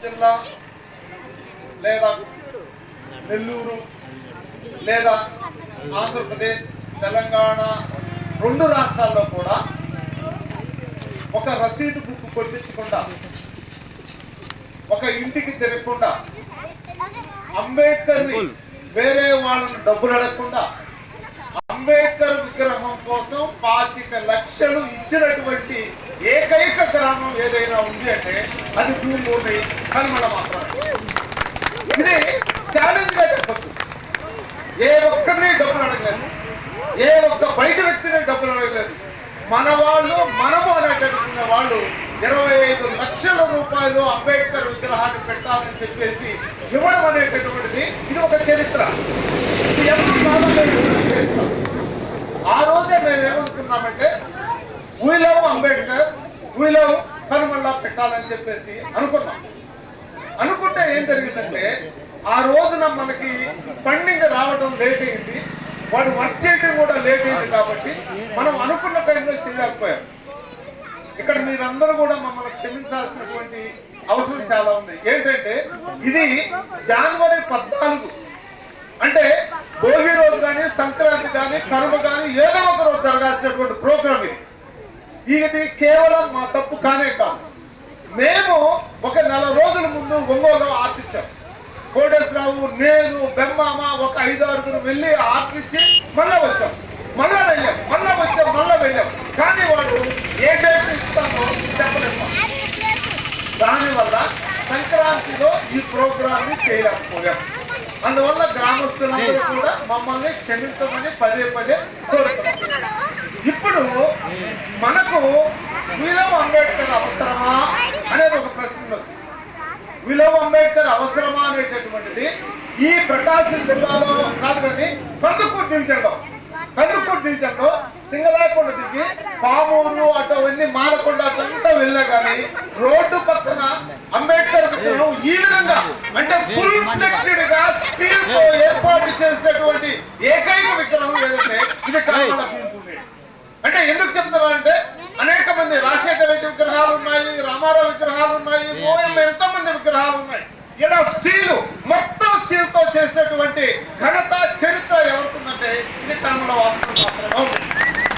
జిల్లా లేదా నెల్లూరు లేదా ఆంధ్రప్రదేశ్ తెలంగాణ రెండు రాష్ట్రాల్లో కూడా ఒక రసీదు బుక్ కొట్టించకుండా ఒక ఇంటికి తిరగకుండా అంబేద్కర్ని వేరే వాళ్ళని డబ్బులు అడగకుండా అంబేద్కర్ విగ్రహం కోసం 25 లక్షలు ఇచ్చినటువంటి ఏకైక గ్రామం ఏదైనా ఉంది అంటే అది భూమి కనుమల మాత్రమే. ఇది ఛాలెంజ్ గా చెప్పచ్చు. ఏ ఒక్కరిని డబ్బులు అడగలేదు, ఏ ఒక్క బయట వ్యక్తిని డబ్బులు అడగలేదు. మన వాళ్ళు మనము అనేటటువంటి వాళ్ళు 25 లక్షల రూపాయలు అంబేద్కర్ విగ్రహాన్ని పెట్టాలని చెప్పేసి ఇవ్వడం అనేటటువంటిది ఇది ఒక చరిత్ర. ఇది ఎవరు కావాలనేటువంటి చరిత్ర. ఆ రోజే మేము ఏమనుకున్నామంటే we love Ambedkar, we love కనుమల్లా పెట్టాలని చెప్పేసి అనుకున్నాం. అనుకుంటే ఏం జరిగిందంటే ఆ రోజున మనకి ఫండింగ్ రావడం లేట్ అయింది, వాడు వర్క్ చేయడం కూడా లేట్ అయింది. కాబట్టి మనం అనుకున్న టైంలో చేయలేకపోయాం. ఇక్కడ మీరందరూ కూడా మమ్మల్ని క్షమించాల్సినటువంటి అవసరం చాలా ఉంది. ఏంటంటే ఇది జనవరి 14 అంటే భోగి రోజు కానీ సంక్రాంతి కానీ కనుమ కానీ ఏదో ఒక రోజు జరగాల్సినటువంటి ప్రోగ్రామ్ ఇది కేవలం మా తప్పు కానే కాదు. మేము ఒక 4 రోజుల ముందు ఒంగోలు ఆర్టిచ్చాం. కోటేశ్వరరావు, నేను, బెమ్మామ ఒక 5-6 వెళ్ళి ఆర్టిచ్చి మళ్ళా వచ్చాం, మళ్ళా వెళ్ళాం, మళ్ళా వచ్చాం, మళ్ళా వెళ్ళాం. కానీ వాడు ఏ డేట్ ఇస్తానో చెప్పలేదు. దానివల్ల సంక్రాంతిలో ఈ ప్రోగ్రామ్ ని చేయలేకపోయాం. అందువల్ల గ్రామస్తులందరూ కూడా మమ్మల్ని క్షమించమని పదే కోరుతున్నాం. ఇప్పుడు మనకు వీ లవ్ అంబేద్కర్ అవసరమా అనేది ఒక ప్రశ్న వచ్చింది. వీ లవ్ అంబేద్కర్ అవసరమా అనేటటువంటిది ఈ ప్రకాశం జిల్లాలో కాదు కానీ కందుకూరు డివిజన్లో సింగలాకొండ దిగి పామూరు అటు అవన్నీ మాలకొండ అంతా వెళ్ళినా కానీ రోడ్డు పక్కన అంబేద్కర్ విగ్రహం ఈ విధంగా అంటే ఫుల్ ఫ్లెక్స్డ్ గా స్టీల్ తో ఏర్పాటు చేసినటువంటి ఏకైక విగ్రహం ఏదంటే ఇది కనుమల భీమభూమి. అంటే ఎందుకు చెప్తున్నారంటే అనేక మంది రాజశేఖర రెడ్డి విగ్రహాలు ఉన్నాయి, రామారావు విగ్రహాలు ఉన్నాయి, ఎంతో మంది విగ్రహాలు ఉన్నాయి. ఇలా స్టీల్ మొత్తం స్టీల్ తో చేసినటువంటి ఘనత చరిత్ర ఎవరుకుందంటే ఇది కనుమల వాసులు మాత్రమే ఉంది.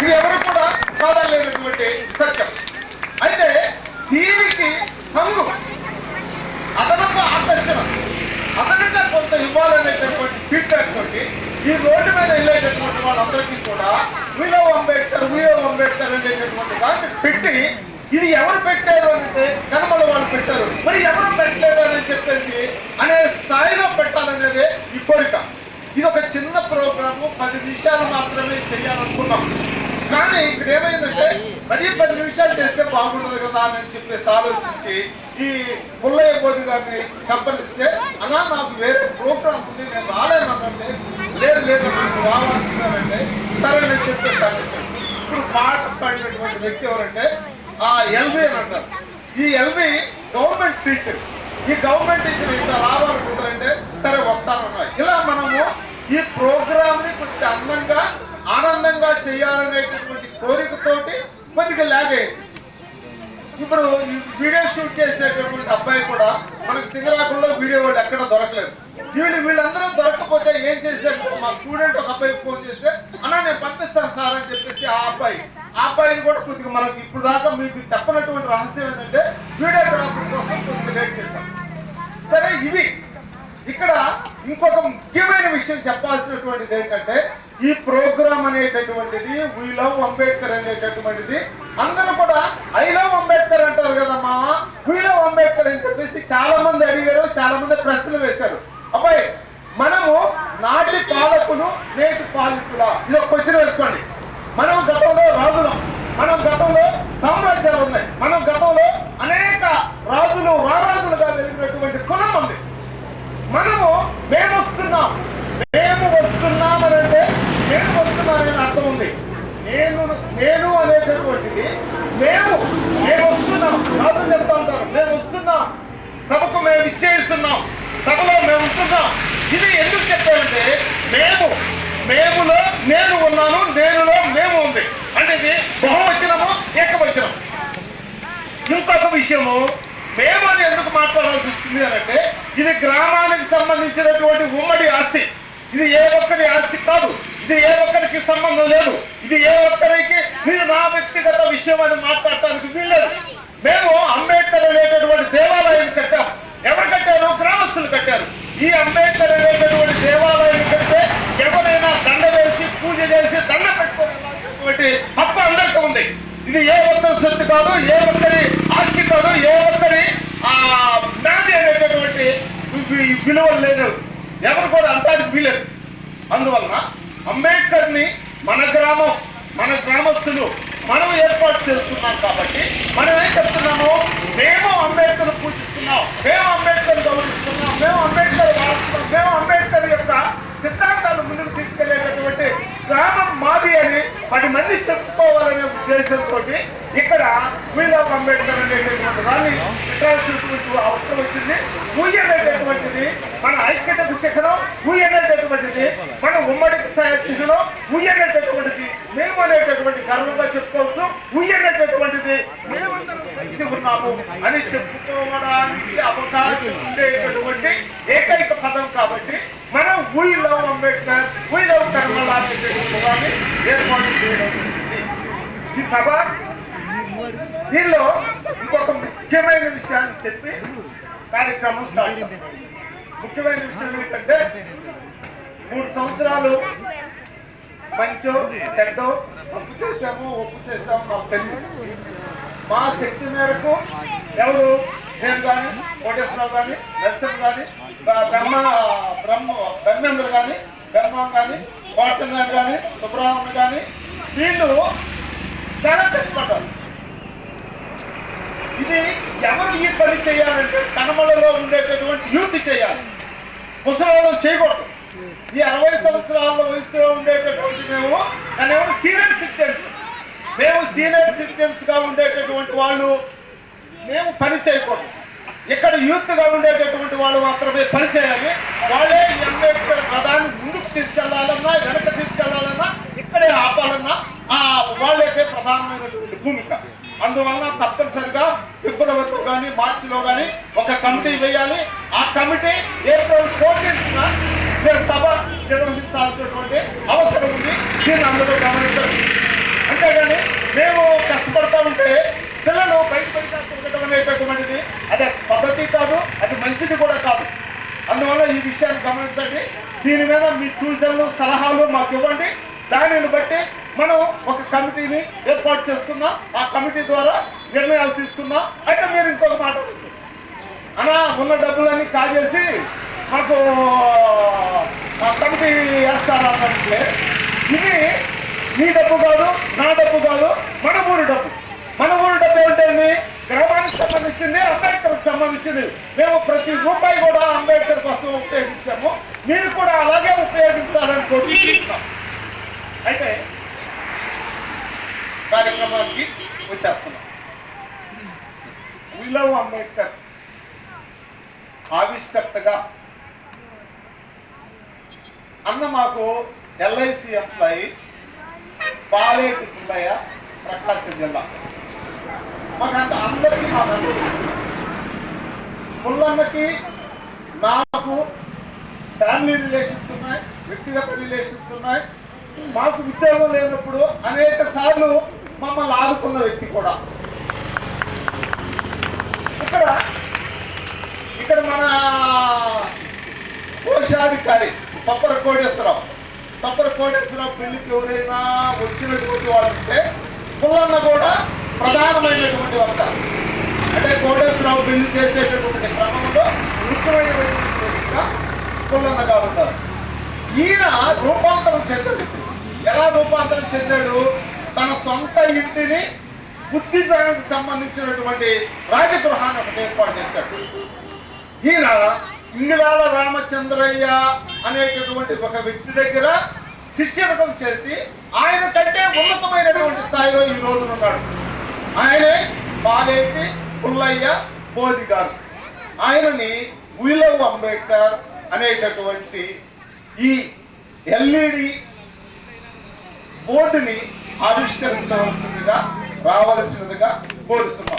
ఇది ఎవరు కూడా కాదలేనటువంటి సత్యం. అయితే దీనికి హంగు అదనపు ఆకర్షణ అదనంగా కొంత ఇవ్వాలనేటటువంటి ఫీడ్బ్యాక్ తోటి ఈ రోడ్డు మీద వెళ్ళేటటువంటి వాళ్ళందరికీ కూడా వీ లవ్ అంబేద్కర్ అనేటటువంటి దాన్ని పెట్టి ఇది ఎవరు పెట్టారు అంటే కనుమల వాళ్ళు పెట్టారు, మరి ఎవరు పెట్టలేదు అని చెప్పేసి అనే స్థాయిలో పెట్టాలనేదే ఈ కోరిక. ఇది ఒక చిన్న ప్రోగ్రాము, 10 నిమిషాలు మాత్రమే చేయాలనుకున్నాం. కానీ ఇక్కడ ఏమైందంటే 10 నిమిషాలు చేస్తే బాగుండదు కదా అని చెప్పేసి ఆలోచించి ఈ ముల్లయ్య బోధి గారిని సంప్రదిస్తే అలా నాకు వేరే ప్రోగ్రామ్ ఉంది, నేను రాలేనంటే లేదు నాకు రావాల్సిందంటే సరే నేను చెప్పేస్తాను. ఇప్పుడు పాట పాడినటువంటి వ్యక్తి ఎవరంటే ఎల్బీ అని అంటారు. ఈ ఎల్బీ గవర్నమెంట్ టీచర్. ఈ గవర్నమెంట్ టీచర్ ఇంత రావాలనుకుంటారంటే సరే వస్తానన్నారు. ఇలా మనము ఈ ప్రోగ్రామ్ ని కొంచెం అందంగా ఆనందంగా చేయాలనేటటువంటి కోరికతోటి కొద్దిగా లాగ్ అయింది. ఇప్పుడు ఈ వీడియో షూట్ చేసేటటువంటి అబ్బాయి కూడా మనకు సింగరాకుల్లో వీడియో వాళ్ళు ఎక్కడ దొరకలేదు. వీళ్ళందరూ దొరకకపోతే ఏం చేశారు, మా స్టూడెంట్ ఒక అబ్బాయి ఫోన్ చేస్తే అన్నా నేను పంపిస్తాను సార్ అని చెప్పేసి ఆ అబ్బాయిని కూడా కొద్దిగా మనకు ఇప్పుడు దాకా మీకు చెప్పనటువంటి రహస్యం ఏంటంటే వీడియోగ్రాఫర్ కోసం కొద్దిగా లేట్ చేశాం. సరే, ఇవి ఇక్కడ ఇంకొక ముఖ్యమైన విషయం చెప్పాల్సినటువంటిది ఏంటంటే ఈ ప్రోగ్రామ్ అనేటటువంటిది వీ లవ్ అంబేద్కర్ అనేటటువంటిది అందరూ కూడా ఐ లవ్ అంబేద్కర్ అంటారు కదా మామ, వీ లవ్ అంబేద్కర్ అని చెప్పేసి చాలా మంది అడిగారు, చాలా మంది ప్రశ్నలు వేశారు. అబ్బాయి, మనము నాటి పాలకులు నేటి పాలితుల ఇది ఒక క్వశ్చన్ వేసుకోండి. మనం గతంలో రాజులం, మనం గతంలో సామ్రాజ్యాలు ఉన్నాయి, మనం గతంలో అనేక రారాజులుగా వెలిగినటువంటి కులం ఉంది. మేము వస్తున్నామనంటే నేను వస్తున్నానని అర్థం ఉంది. నేను అనేటటువంటిది మేము వస్తున్నాం. రాజు చెప్తా ఉంటారు మేము వస్తున్నాం, సభకు మేము ఇచ్చేస్తున్నాం, సభలో మేము ఉంటున్నాం. ఇది ఎందుకు చెప్పారంటే మేములో నేను ఉన్నాను, నేనులో మేము ఉంది అంటే ఇది బహువచనము ఏకవచనం. ఇంకొక విషయము మేము అని ఎందుకు మాట్లాడాల్సి వచ్చింది అంటే ఇది గ్రామానికి సంబంధించినటువంటి ఉమ్మడి ఆస్తి. ఇది ఏ ఒక్కరి ఆస్తి కాదు, ఇది ఏ ఒక్కరికి సంబంధం లేదు, ఇది ఏ ఒక్కరికి మీరు నా వ్యక్తిగత విషయం అని మాట్లాడటానికి వీల్లేదు. మేము అంబేద్కర్ అనేటటువంటి దేవాలయాన్ని కట్టాం. ఎవరు కట్టారు? గ్రామస్తులు కట్టారు. ఈ అంబేద్కర్ అనేటటువంటి దేవాలయాన్ని కడితే ఎవరైనా దండ వేసి పూజ చేసి దండ పెట్టుకోవాల్సినటువంటి హక్కు అందరికీ ఉంది. ఇది ఏ ఒక్కరి సొత్తు కాదు, ఏ ఒక్కరి ఆస్తి కాదు, ఏ ఒక్కరి నాది అనేటటువంటి విలువలు లేదు. ఎవరు కూడా అంటానికి వీలేదు. అందువలన అంబేద్కర్ని మన గ్రామం, మన గ్రామస్తులు మనం ఏర్పాటు చేస్తున్నాం కాబట్టి మనం ఏం చెప్తున్నాము? మేము అంబేద్కర్ పూజిస్తున్నాం, మేము అంబేద్కర్ గౌరవిస్తున్నాం, మేము అంబేద్కర్ వాడుతున్నాం, మేము అంబేద్కర్ యొక్క సిద్ధాంతాలు ముందుకు తీసుకెళ్లేటటువంటి గ్రామం మాది అని 10 మంది చెప్పుకోవాలనే ఉద్దేశంతో ఇక్కడ వీల్ ఆఫ్ అంబేద్కర్ అనేటటువంటి దాన్ని అవసరం వచ్చింది. ఊయి అనేటటువంటిది మన ఐక్యతకు చిహ్నం, ఊయి అనేటటువంటిది మన ఉమ్మడి చిహ్నం, ఊయి అనేటటువంటిది మేము అనేటటువంటి గర్వంగా చెప్పుకోవచ్చు. ఊయి అనేటటువంటిది మేమందరం కలిసి ఉన్నాము అని చెప్పుకోవడానికి అవకాశం ఉండేటటువంటి ఏకైక పదం కాబట్టి మనం we love Ambedkar, we love కర్మల అనేటటువంటి దాన్ని ఏర్పాటు చేయడం జరిగింది. ఈ సభ దీనిలో ఇంకొక ముఖ్యమైన విషయాన్ని చెప్పి కార్యక్రమం స్టార్ట్ చేస్తాం. ముఖ్యమైన విషయం ఏంటంటే 3 సంవత్సరాలు మంచో చెడ్డో తప్పు చేసాము ఒప్పు చేసాము మాకు తెలియదు. మా శక్తి మేరకు ఎవరు నేను కానీ, కోటేశ్వరరావు కానీ, నరసింహ కానీ, బ్రహ్మేంద్ర కానీ, బ్రహ్మం కానీ, కోటచంద్ర కానీ, సుబ్రహ్మణ్యం కానీ వీళ్ళు చాలా కష్టపడ్డారు. ఇది ఎవరు ఈ పని చేయాలంటే కనమలలో ఉండేటటువంటి యూత్ చేయాలి, ముసలి చేయకూడదు. ఈ 60 సంవత్సరాల వయసులో ఉండేటటువంటి మేము సీనియర్ సిటిజన్స్, మేము సీనియర్ సిటిజన్స్ గా ఉండేటటువంటి వాళ్ళు మేము పని చేయకూడదు. ఇక్కడ యూత్ గా ఉండేటటువంటి వాళ్ళు మాత్రమే పని చేయాలి. వాళ్ళే ఈ అంబేద్కర్ పదాన్ని ముందుకు తీసుకెళ్లాలన్నా, వెనక తీసుకెళ్లాలన్నా, ఇక్కడే ఆపాలన్నా వాళ్ళకే ప్రధానమైనటువంటి భూమిక. అందువలన తప్పనిసరిగా ఫిబ్రవరిలో కానీ మార్చిలో కానీ ఒక కమిటీ వేయాలి. ఆ కమిటీ ఏప్రిల్ 14న సభ నిర్వహించాల్సినటువంటి అవసరం ఉంది. దీన్ని అందరూ గమనించాలి. అంతేగాని మేము కష్టపడతా ఉంటే పిల్లలు బయటపడటం అనేటటువంటిది అది పద్ధతి కాదు, అది మంచిది కూడా కాదు. అందువల్ల ఈ విషయాన్ని గమనించండి. దీని మీద మీ సూచనలు సలహాలు మాకు ఇవ్వండి. దానిని బట్టి మనం ఒక కమిటీని ఏర్పాటు చేసుకున్నాం. ఆ కమిటీ ద్వారా నిర్ణయాలు తీసుకున్నాం. అయితే మీరు ఇంకొక మాట అనా ఉన్న డబ్బులన్నీ కాజేసి మాకు కమిటీ వేస్తారంటే ఇది మీ డబ్బు కాదు, నా డబ్బు కాదు, మన ఊరి డబ్బు. మన ఊరి డబ్బు ఏంటండి? గ్రామానికి సంబంధించింది, అంబేద్కర్కి సంబంధించింది. మేము ప్రతి రూపాయి కూడా అంబేద్కర్ కోసం ఉపయోగించాము. మీరు కూడా అలాగే ఉపయోగించాలని కోరుకుంటున్నాం. అయితే కార్యక్రమానికి వచ్చేస్తున్నాం. వీ లవ్ అంబేద్కర్ ఆవిష్కర్తగా అన్న మాకు LIC ఎంప్లాయీ పాలేటి పుల్లయ్య, ప్రకాశం జిల్లా. మాకంత అందరికీ పుల్లన్నకి నాకు ఫ్యామిలీ రిలేషన్స్ ఉన్నాయి, వ్యక్తిగత రిలేషన్స్ ఉన్నాయి. మాకు ఉద్యోగం లేనప్పుడు అనేక సార్లు మమ్మల్ని ఆదుకున్న వ్యక్తి కూడా. ఇక్కడ మన కోశాధికారి సప్పర కోటేశ్వరరావు పెళ్లికి ఎవరైనా వచ్చినటువంటి వాళ్ళు ఉంటే పుల్లన్న కూడా ప్రధానమైనటువంటి వక్త. అంటే కోటేశ్వరరావు పెళ్లి చేసేటటువంటి క్రమంలో ముఖ్యమైనటువంటి పుల్లన్న గారు ఉంటారు. ఈయన రూపాంతరం చెందాడు. ఎలా రూపాంతరం చెందాడు? తన సొంత ఇంటిని బుద్ధిజానికి సంబంధించినటువంటి రాజగృహాన్ని ఒకటి ఏర్పాటు చేశాడు. ఈయన ఇంగిలాల రామచంద్రయ్య అనేటటువంటి ఒక వ్యక్తి దగ్గర శిష్యరకం చేసి ఆయన కంటే ఉన్నతమైనటువంటి స్థాయిలో ఈ రోజున ఉన్నాడు. ఆయనే పాలేటి పుల్లయ్య బోధి గారు. ఆయనని వీ లవ్ అంబేద్కర్ అనేటటువంటి ఈ LED బోర్డుని ఆవిష్కరించవలసిందిగా రావలసినదిగా కోరుతున్నాం.